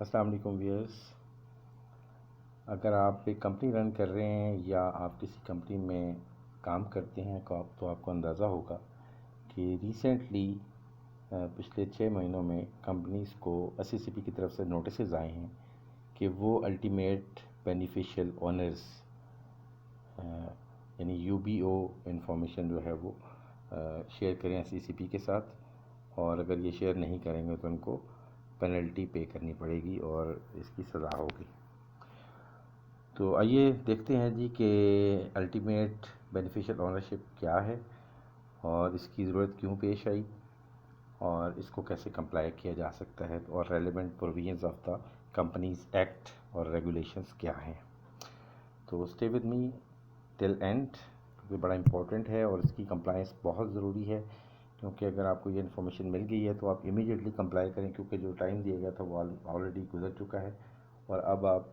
अस्सलाम वालेकुम व्यूअर्स। अगर आप एक कंपनी रन कर रहे हैं या आप किसी कंपनी में काम करते हैं तो आपको अंदाज़ा होगा कि रिसेंटली पिछले 6 महीनों में कंपनीज़ को SCCP की तरफ से नोटिस आए हैं कि वो अल्टीमेट बेनिफिशियल ओनर्स यानी UBO इंफॉर्मेशन जो है वो शेयर करें SCCP के साथ, और अगर ये शेयर नहीं करेंगे तो उनको पेनल्टी पे करनी पड़ेगी और इसकी सज़ा होगी। तो आइए देखते हैं जी कि अल्टीमेट बेनिफिशियल ओनरशिप क्या है और इसकी ज़रूरत क्यों पेश आई और इसको कैसे कंप्लाई किया जा सकता है, और relevant provisions of the companies act और रेगुलेशंस क्या हैं। तो stay with me till and, क्योंकि बड़ा इंपॉर्टेंट है और इसकी कंप्लायंस बहुत ज़रूरी है। क्योंकि अगर आपको ये इन्फॉर्मेशन मिल गई है तो आप इमीडिएटली कंप्लाई करें, क्योंकि जो टाइम दिया गया था वो ऑलरेडी गुजर चुका है और अब आप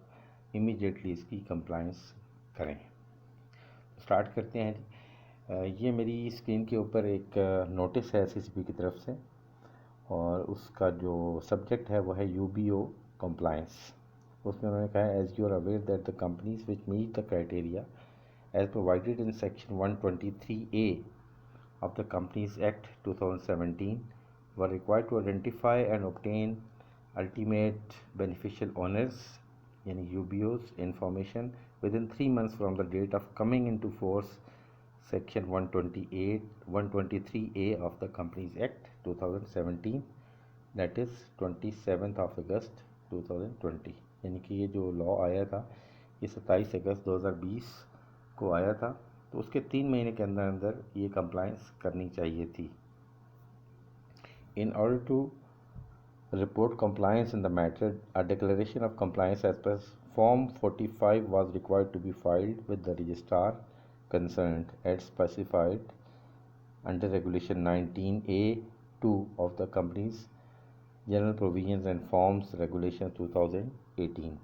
इमीडिएटली इसकी कंप्लायंस करें। स्टार्ट करते हैं। ये मेरी स्क्रीन के ऊपर एक नोटिस है SCCP की तरफ से, और उसका जो सब्जेक्ट है वो है UBO कंप्लायंस। उसमें उन्होंने कहा है, as you are aware that the companies which meet the criteria as provided in section 123A of the Companies Act 2017 were required to identify and obtain ultimate beneficial owners यानी UBOs information within 3 months from the date of coming into force section 123A of the Companies Act 2017, that is 27th of August 2020। यानी कि ये जो law आया था ये 27 अगस्त 2020 को आया था, तो उसके 3 महीने के अंदर अंदर ये कंप्लायंस करनी चाहिए थी। In order to report compliance in the matter, a declaration of compliance as per Form 45 was required to be filed with the registrar concerned as specified under Regulation 19A(2) of the Companies General Provisions and Forms Regulations 2018।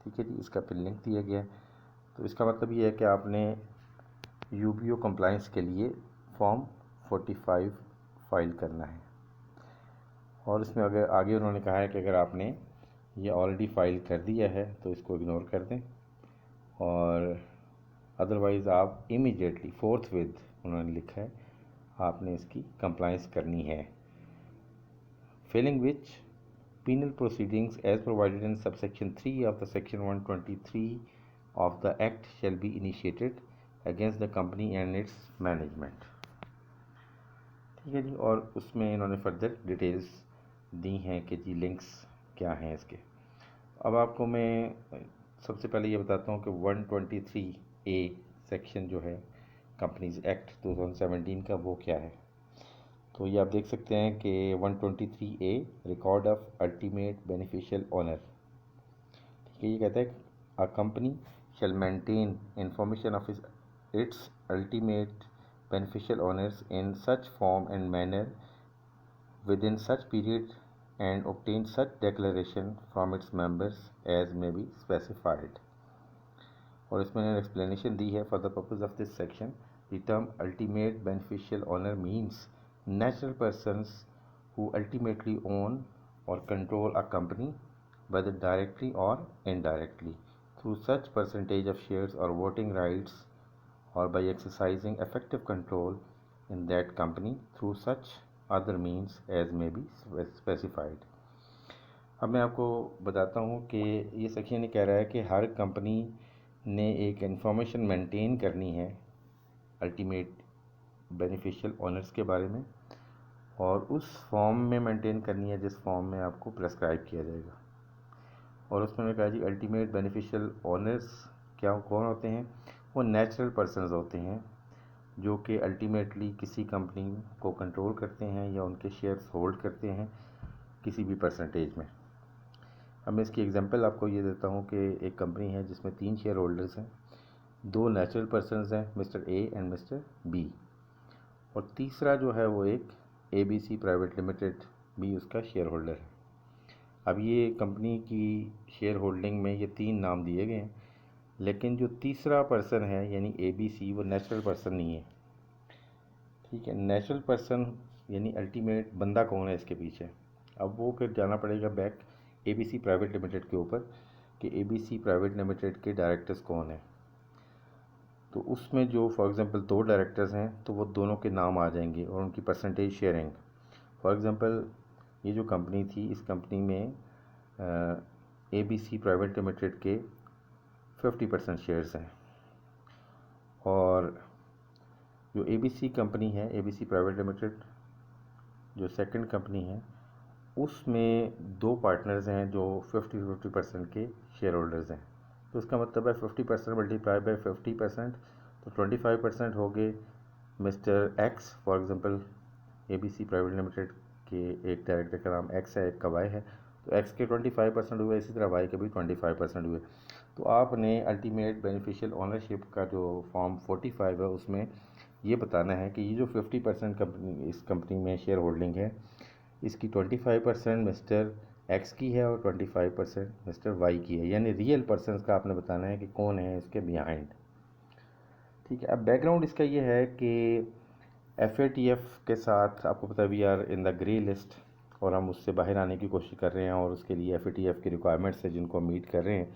ठीक है जी, इसका फिर link दिया गया है। तो इसका मतलब ये है कि आपने UBO कंप्लायंस के लिए फॉर्म 45 फाइल करना है, और इसमें अगर आगे उन्होंने कहा है कि अगर आपने ये ऑलरेडी फाइल कर दिया है तो इसको इग्नोर कर दें, और अदरवाइज़ आप इमीडिएटली फोर्थविद उन्होंने लिखा है आपने इसकी कंप्लायंस करनी है। Fehling which penal proceedings as provided in subsection 3 of the section 123 of the act shall be initiated against the company and its management। ठीक है जी, और उसमें इन्होंने फर्दर डिटेल्स दी हैं कि जी लिंक्स क्या हैं इसके। अब आपको मैं सबसे पहले ये बताता हूँ कि 123A सेक्शन जो है कंपनीज एक्ट 2017 का वो क्या है। तो ये आप देख सकते हैं कि 123A record of ultimate beneficial owner. ठीक है, ये कहता है a company shall maintain information of its ultimate beneficial owners in such form and manner within such period and obtain such declaration from its members as may be specified। और इसमें explanation दी है, for the purpose of this section the term ultimate beneficial owner means natural persons who ultimately own or control a company whether directly or indirectly through such percentage of shares or voting rights or by exercising effective control in that company through such other means as may be specified। अब मैं आपको बताता हूँ कि ये section ये कह रहा है कि हर कंपनी ने एक इंफॉर्मेशन मेंटेन करनी है अल्टीमेट बेनिफिशियल ओनर्स के बारे में, और उस फॉर्म में मेंटेन करनी है जिस फॉर्म में आपको प्रेस्क्राइब किया जाएगा। और उसमें मैं कहा जी अल्टीमेट बेनिफिशियल ओनर्स क्या कौन होते हैं, वो नेचुरल पर्सनस होते हैं जो कि अल्टीमेटली किसी कंपनी को कंट्रोल करते हैं या उनके शेयर्स होल्ड करते हैं किसी भी परसेंटेज में। अब मैं इसकी एग्जांपल आपको ये देता हूँ कि एक कंपनी है जिसमें 3 शेयर होल्डर्स हैं, 2 नेचुरल पर्सनस हैं mister A and mister B, और तीसरा जो है वो एक ABC प्राइवेट लिमिटेड भी उसका शेयर होल्डर है। अब ये कंपनी की शेयर होल्डिंग में ये 3 नाम दिए गए हैं, लेकिन जो तीसरा पर्सन है यानी ABC वो नेचुरल पर्सन नहीं है। ठीक है, नेचुरल पर्सन यानी अल्टीमेट बंदा कौन है इसके पीछे, अब वो फिर जाना पड़ेगा बैक ABC प्राइवेट लिमिटेड के ऊपर कि ABC प्राइवेट लिमिटेड के डायरेक्टर्स कौन हैं। तो उसमें जो फॉर एग्ज़ाम्पल 2 डायरेक्टर्स हैं तो वो दोनों के नाम आ जाएंगे और उनकी परसेंटेज शेयरिंग। फॉर एग्ज़ाम्पल ये जो कंपनी थी, इस कंपनी में ABC प्राइवेट लिमिटेड के 50% शेयर्स हैं, और जो ABC कंपनी है, ABC प्राइवेट लिमिटेड जो सेकंड कंपनी है, उसमें 2 पार्टनर्स हैं जो 50% के शेयर होल्डर्स हैं। तो इसका मतलब है 50% मल्टीप्लाई बाय 50%, तो 25% हो गए mister x. For example ABC private limited के एक डायरेक्टर का नाम एक्स है, एक का वाई है, तो एक्स के 25% हुए, इसी तरह वाई के भी 25% हुए। तो आपने अल्टीमेट बेनिफिशियल ओनरशिप का जो फॉर्म 45 है उसमें ये बताना है कि ये जो 50% कंपनी, इस कंपनी में शेयर होल्डिंग है, इसकी 25% मिस्टर एक्स की है और 25% मिस्टर वाई की है, यानी रियल पर्सन का आपने बताना है कि कौन है इसके बिहाइंड। ठीक है, अब बैकग्राउंड इसका ये है कि FATF के साथ आपको पता है we are in the grey list, और हम उससे बाहर आने की कोशिश कर रहे हैं, और उसके लिए FATF की रिक्वायरमेंट्स है जिनको हम मीट कर रहे हैं।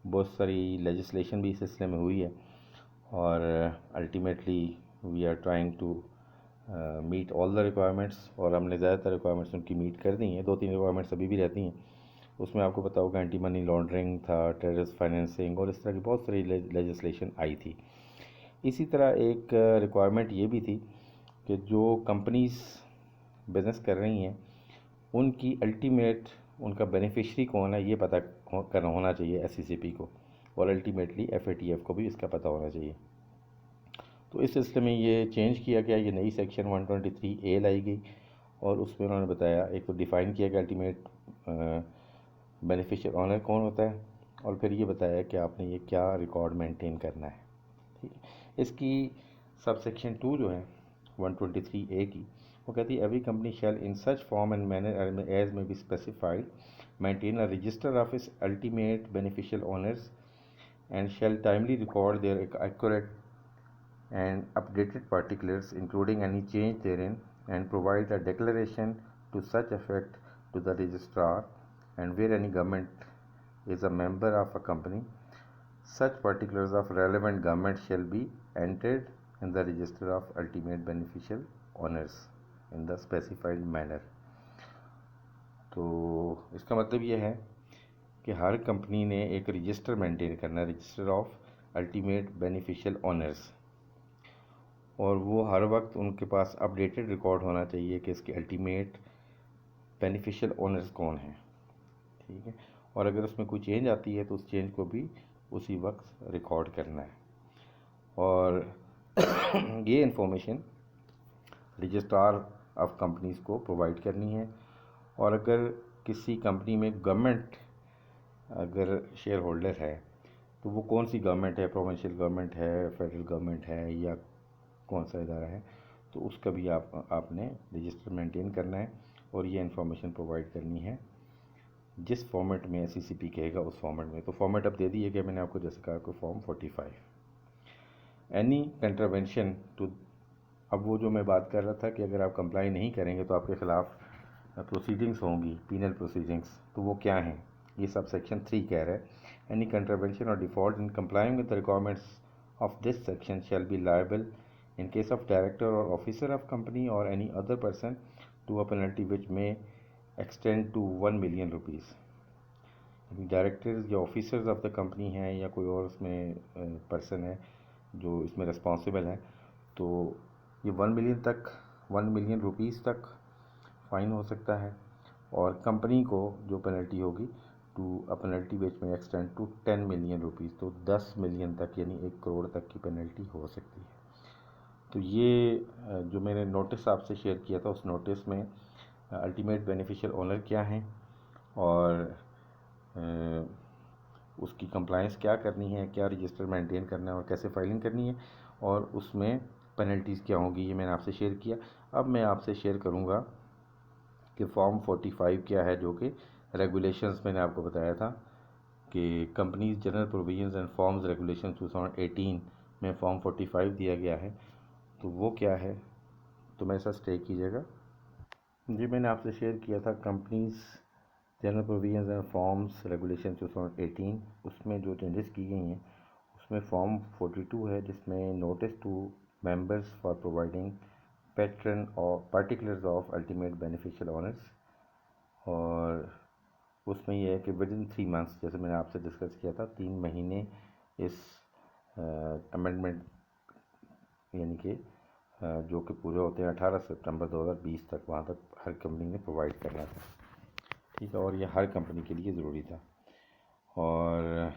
बहुत सारी लेजिस्लेशन भी इस सिलसिले में हुई है, और ultimately we are trying to meet all the requirements, और हमने ज़्यादातर रिक्वायरमेंट्स उनकी मीट कर दी हैं। 2-3 रिक्वायरमेंट्स अभी भी रहती हैं। उसमें आपको पता होगा एंटी मनी लॉन्ड्रिंग था, टेररिस्ट फाइनेंसिंग, और इस तरह की बहुत सारी लेजिस्लेशन आई थी। इसी तरह एक रिक्वायरमेंट ये भी थी कि जो कंपनीज बिज़नेस कर रही हैं उनकी अल्टीमेट, उनका बेनिफिशरी कौन है ये पता होना चाहिए SCCP को, और अल्टीमेटली FATF को भी इसका पता होना चाहिए। तो इस सिलसिले में ये चेंज किया गया, ये नई सेक्शन 123A लाई गई, और उसमें उन्होंने बताया, एक तो डिफ़ाइन किया गया अल्टीमेट बेनिफिशियल ऑनर कौन होता है, और फिर ये बताया कि आपने ये क्या रिकॉर्ड मेंटेन करना है। ठीक है, इसकी सब सेक्शन 2 जो है 123A की, वो कहती है every company shall in such form and manner as may be specified maintain a register of its ultimate beneficial owners and shall timely record their accurate and updated particulars including any change therein, and provide a declaration to such effect to the registrar, and where any government is a member of a company, such particulars of relevant government shall be entered in the register of ultimate beneficial owners in the specified manner। तो इसका मतलब ये है कि हर company ने एक register maintain करना है, register of ultimate beneficial owners, और वो हर वक्त उनके पास अपडेटेड रिकॉर्ड होना चाहिए कि इसके अल्टीमेट बेनिफिशियल ओनर्स कौन हैं। ठीक है, और अगर उसमें कोई चेंज आती है तो उस चेंज को भी उसी वक्त रिकॉर्ड करना है, और ये इंफॉर्मेशन रजिस्ट्रार ऑफ कंपनीज़ को प्रोवाइड करनी है। और अगर किसी कंपनी में गवर्नमेंट अगर शेयर होल्डर है तो वो कौन सी गवर्नमेंट है, प्रोविंशियल गवर्नमेंट है, फेडरल गवर्नमेंट है, या कौन सा इदारा है, तो उसका भी आपने रजिस्टर मेंटेन करना है, और ये इन्फॉर्मेशन प्रोवाइड करनी है जिस फॉर्मेट में SCCP कहेगा उस फॉर्मेट में। तो फॉर्मेट अब दे दिए गए मैंने आपको, जैसे कहा कि फॉर्म 45। एनी कंट्रावेंशन टू, अब वो जो मैं बात कर रहा था कि अगर आप कंप्लाई नहीं करेंगे तो आपके ख़िलाफ़ प्रोसीडिंग्स होंगी, पीनल प्रोसीडिंग्स, तो वो क्या हैं, ये सब सेक्शन 3 कह रहा है। एनी कंट्रावेंशन और default in complying with the requirements of this section shall be liable in case of director or officer of company or any other person to a penalty which may extend to 1 million rupees। Directors या officers of the company हैं या कोई और उसमें person है जो इसमें responsible है, तो ये 1 मिलियन रुपीज़ तक फ़ाइन हो सकता है, और कंपनी को जो पेनल्टी होगी टू अ पेनल्टी विच में एक्सटेंड टू 10 मिलियन रुपीज़, तो 10 मिलियन तक यानी 1 करोड़ तक की पेनल्टी हो सकती है। तो ये जो मैंने नोटिस आपसे शेयर किया था उस नोटिस में अल्टीमेट बेनिफिशियल ओनर क्या हैं, और उसकी कंप्लायंस क्या करनी है, क्या रजिस्टर मेंटेन करना है, और कैसे फाइलिंग करनी है, और उसमें पेनल्टीज़ क्या होंगी, ये मैंने आपसे शेयर किया। अब मैं आपसे शेयर करूँगा कि फॉर्म 45 क्या है, जो कि रेगुलेशंस मैंने आपको बताया था कि companies general provisions and forms regulation 2018 में फॉर्म 45 दिया गया है, तो वो क्या है, तो मेरे साथ स्टे कीजिएगा। जी मैंने आपसे शेयर किया था companies general provisions and forms regulation 2018, उसमें जो चेंजेस की गई हैं उसमें फॉर्म 42 है जिसमें notice to members for providing pattern और particulars of ultimate beneficial owners, और उसमें यह है कि विद इन 3 मंथ्स, जैसे मैंने आपसे डिस्कस किया था, 3 महीने इस अमेंडमेंट यानी कि जो कि पूरे होते हैं 18 सितंबर 2020 तक, वहाँ तक हर कंपनी ने प्रोवाइड करना था। ठीक है, और ये हर कंपनी के लिए ज़रूरी था। और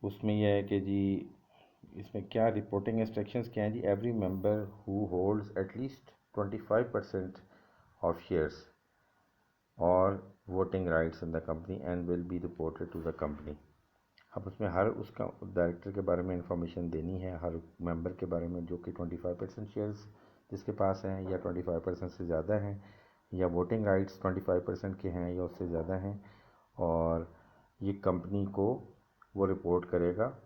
उसमें यह है कि जी इसमें क्या रिपोर्टिंग इंस्ट्रक्शंस क्या हैं जी। Every member who holds at least 25% of shares और voting rights in the company and will be reported to the company. अब उसमें हर उसका डायरेक्टर के बारे में इंफॉर्मेशन देनी है, हर मेंबर के बारे में जो कि 25% शेयर्स जिसके पास हैं या 25% से ज़्यादा हैं, या वोटिंग राइट्स 25% के हैं या उससे ज़्यादा हैं, और ये कंपनी को वो रिपोर्ट करेगा।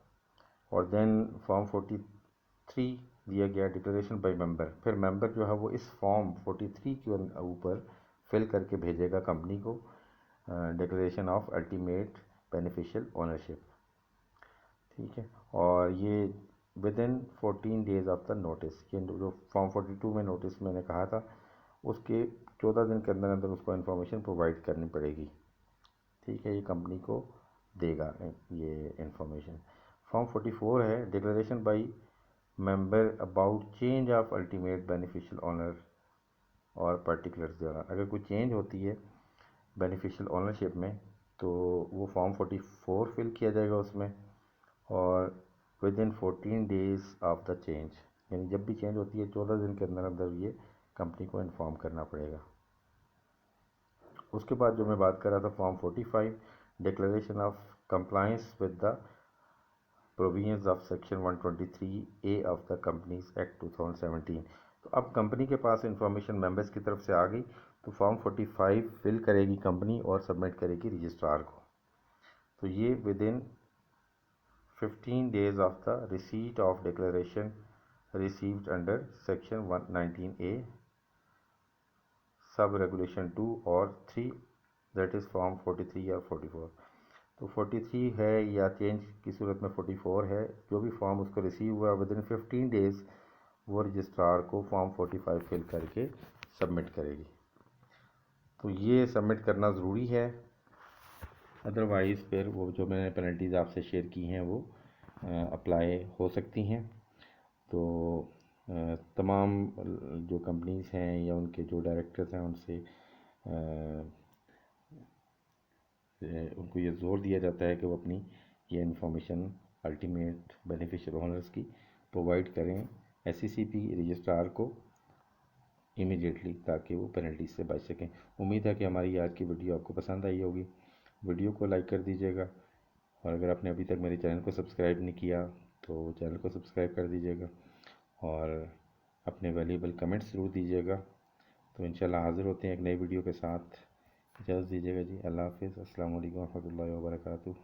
और देन फॉर्म 43 दिया गया डिक्लेरेशन बाय मेंबर। फिर मेंबर जो है वो इस फॉर्म 43 के ऊपर फिल करके भेजेगा कंपनी को declaration of ultimate beneficial ownership. ठीक है, और ये with in 14 days of the notice, ये जो फॉर्म 42 में नोटिस मैंने कहा था उसके 14 दिन के अंदर अंदर उसको इन्फॉर्मेशन प्रोवाइड करनी पड़ेगी। ठीक है, ये कंपनी को देगा ये इन्फॉर्मेशन। फॉर्म 44 है declaration by member about change of ultimate beneficial owner और पर्टिकुलर्स द्वारा। अगर कोई चेंज होती है बेनिफिशियल ओनरशिप में तो वो फॉर्म 44 फिल किया जाएगा उसमें, और with in 14 days of the change, यानी जब भी चेंज होती है 14 दिन के अंदर अंदर ये कंपनी को इन्फॉर्म करना पड़ेगा। उसके बाद जो मैं बात कर रहा था form 45 declaration of compliance with the provisions of section 123A of the companies act 2017। तो अब कंपनी के पास इंफॉर्मेशन मेंबर्स की तरफ से आ गई, तो फॉर्म 45 फिल करेगी कंपनी और सबमिट करेगी रजिस्ट्रार को। तो ये with in 15 days of the receipt of declaration received under section 119A sub regulation 2 और 3, that is form 43 या 44। तो 43 है या चेंज की सूरत में 44 है, जो भी फॉर्म उसको रिसीव हुआ विद इन 15 डेज वो रजिस्ट्रार को फॉर्म 45 फिल करके सबमिट करेगी। तो ये सबमिट करना ज़रूरी है, अदरवाइज़ फिर वो जो मैंने पेनल्टीज़ आपसे शेयर की हैं वो अप्लाई हो सकती हैं। तो तमाम जो कंपनीज़ हैं या उनके जो डायरेक्टर्स हैं उनसे उनको ये ज़ोर दिया जाता है कि वो अपनी ये इन्फॉर्मेशन अल्टीमेट बेनिफिशियल ओनर्स की प्रोवाइड करें SECP रजिस्ट्रार को इमीडिएटली, ताकि वो पेनल्टी से बच सकें। उम्मीद है कि हमारी आज की वीडियो आपको पसंद आई होगी। वीडियो को लाइक कर दीजिएगा, और अगर आपने अभी तक मेरे चैनल को सब्सक्राइब नहीं किया तो चैनल को सब्सक्राइब कर दीजिएगा, और अपने वैल्यूएबल कमेंट्स ज़रूर दीजिएगा। तो इंशाल्लाह हाज़िर होते हैं एक नई वीडियो के साथ। इजाज़त दीजिएगा जी। अल्लाह हाफ़िज़। अस्सलाम वालेकुम रहमतुल्लाहि व बरकातुहू।